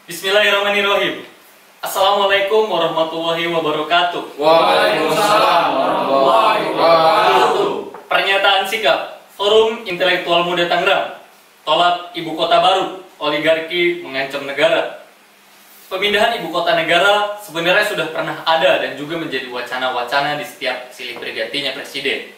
Bismillahirrahmanirrahim. Assalamualaikum warahmatullahi wabarakatuh. Waalaikumsalam warahmatullahi wabarakatuh. Pernyataan sikap Forum Intelektual Muda Tangerang. Tolak ibu kota baru, oligarki mengancam negara. Pemindahan ibu kota negara sebenarnya sudah pernah ada dan juga menjadi wacana-wacana di setiap silih bergantinya presiden.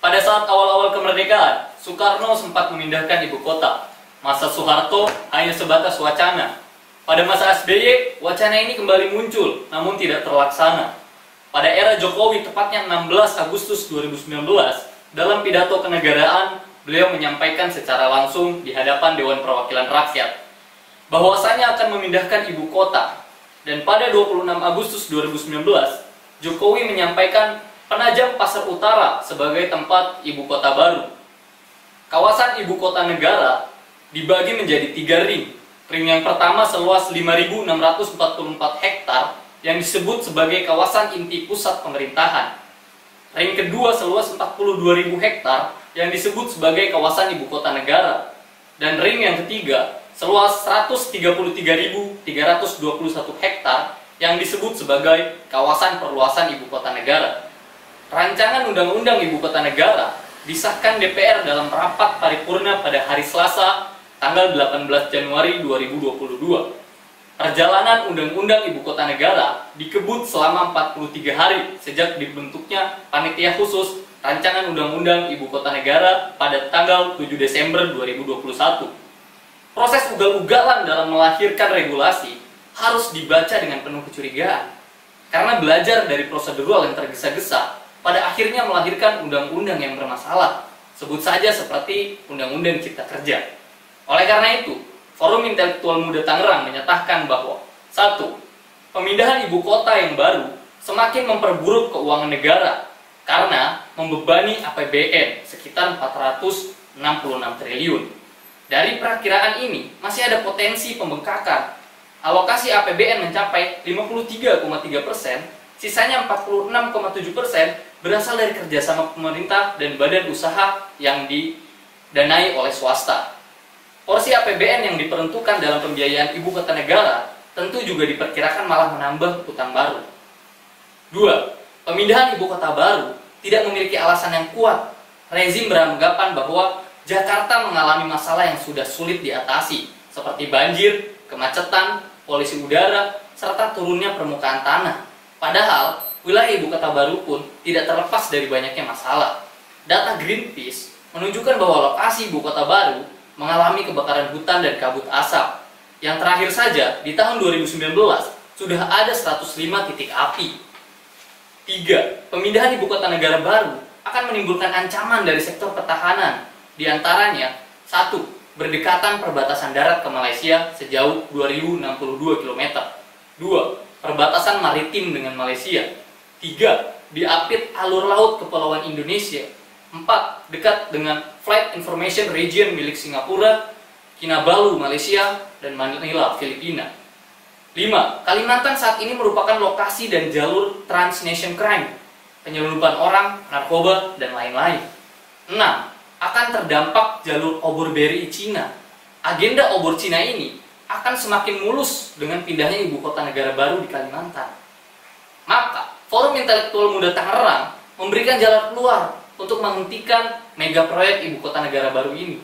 Pada saat awal-awal kemerdekaan, Soekarno sempat memindahkan ibu kota. Masa Soeharto hanya sebatas wacana. Pada masa SBY, wacana ini kembali muncul, namun tidak terlaksana. Pada era Jokowi, tepatnya 16 Agustus 2019, dalam pidato kenegaraan, beliau menyampaikan secara langsung di hadapan Dewan Perwakilan Rakyat bahwasanya akan memindahkan ibu kota. Dan pada 26 Agustus 2019, Jokowi menyampaikan Penajam Pasar Utara sebagai tempat ibu kota baru. Kawasan ibu kota negara dibagi menjadi 3 ring. Ring yang pertama seluas 5.644 hektar yang disebut sebagai kawasan inti pusat pemerintahan. Ring kedua seluas 42.000 hektar yang disebut sebagai kawasan ibu kota negara. Dan ring yang ketiga seluas 133.321 hektar yang disebut sebagai kawasan perluasan ibu kota negara. Rancangan Undang-Undang Ibu Kota Negara disahkan DPR dalam rapat paripurna pada hari Selasa tanggal 18 Januari 2022. Perjalanan Undang-Undang Ibu Kota Negara dikebut selama 43 hari sejak dibentuknya Panitia Khusus Rancangan Undang-Undang Ibu Kota Negara pada tanggal 7 Desember 2021. Proses ugal-ugalan dalam melahirkan regulasi harus dibaca dengan penuh kecurigaan. Karena belajar dari prosedural yang tergesa-gesa, pada akhirnya melahirkan undang-undang yang bermasalah. Sebut saja seperti Undang-Undang Cipta Kerja. Oleh karena itu, Forum Intelektual Muda Tangerang menyatakan bahwa 1. Pemindahan ibu kota yang baru semakin memperburuk keuangan negara karena membebani APBN sekitar 466 triliun. Dari perakiraan ini, masih ada potensi pembengkakan. Alokasi APBN mencapai 53,3%, sisanya 46,7% berasal dari kerjasama pemerintah dan badan usaha yang didanai oleh swasta. Porsi APBN yang diperuntukkan dalam pembiayaan ibu kota negara tentu juga diperkirakan malah menambah utang baru. 2. Pemindahan ibu kota baru tidak memiliki alasan yang kuat. Rezim beranggapan bahwa Jakarta mengalami masalah yang sudah sulit diatasi, seperti banjir, kemacetan, polusi udara, serta turunnya permukaan tanah. Padahal, wilayah ibu kota baru pun tidak terlepas dari banyaknya masalah. Data Greenpeace menunjukkan bahwa lokasi ibu kota baru mengalami kebakaran hutan dan kabut asap. Yang terakhir saja, di tahun 2019, sudah ada 105 titik api. 3. Pemindahan ibu kota negara baru akan menimbulkan ancaman dari sektor pertahanan. Di antaranya, 1. Berdekatan perbatasan darat ke Malaysia sejauh 2062 km. 2. Perbatasan maritim dengan Malaysia. 3. Diapit alur laut Kepulauan Indonesia. 4. Dekat dengan Flight Information Region milik Singapura, Kinabalu Malaysia, dan Manila Filipina. 5. Kalimantan saat ini merupakan lokasi dan jalur transnation crime, penyelundupan orang, narkoba, dan lain-lain. 6. Akan terdampak jalur obor BRI Cina. Agenda obor Cina ini akan semakin mulus dengan pindahnya ibu kota negara baru di Kalimantan. Maka, Forum Intelektual Muda Tangerang memberikan jalan keluar untuk menghentikan mega proyek ibu kota negara baru ini.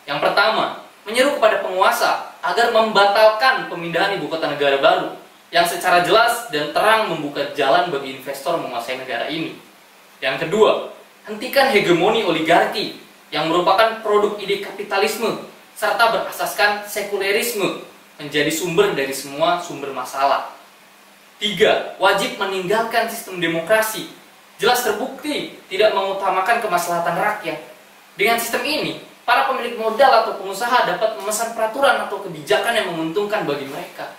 Yang pertama, menyeru kepada penguasa agar membatalkan pemindahan ibu kota negara baru yang secara jelas dan terang membuka jalan bagi investor menguasai negara ini. Yang kedua, hentikan hegemoni oligarki yang merupakan produk ide kapitalisme serta berasaskan sekulerisme menjadi sumber dari semua sumber masalah. 3. Wajib meninggalkan sistem demokrasi. Jelas terbukti tidak mengutamakan kemaslahatan rakyat. Dengan sistem ini, para pemilik modal atau pengusaha dapat memesan peraturan atau kebijakan yang menguntungkan bagi mereka.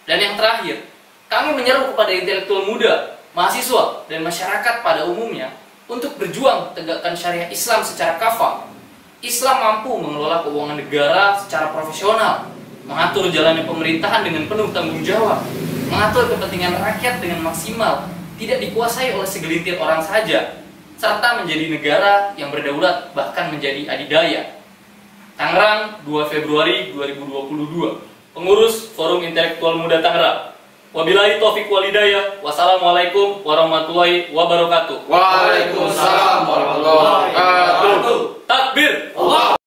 Dan yang terakhir, kami menyeru kepada intelektual muda, mahasiswa, dan masyarakat pada umumnya untuk berjuang tegakkan syariah Islam secara kafah. Islam mampu mengelola keuangan negara secara profesional, mengatur jalannya pemerintahan dengan penuh tanggung jawab, mengatur kepentingan rakyat dengan maksimal, tidak dikuasai oleh segelintir orang saja, serta menjadi negara yang berdaulat bahkan menjadi adidaya. Tangerang, 2 Februari 2022. pengurus Forum Intelektual Muda Tangerang. Wabillahi taufiq wal hidayah. Wassalamualaikum warahmatullahi wabarakatuh. Waalaikumsalam warahmatullahi wabarakatuh.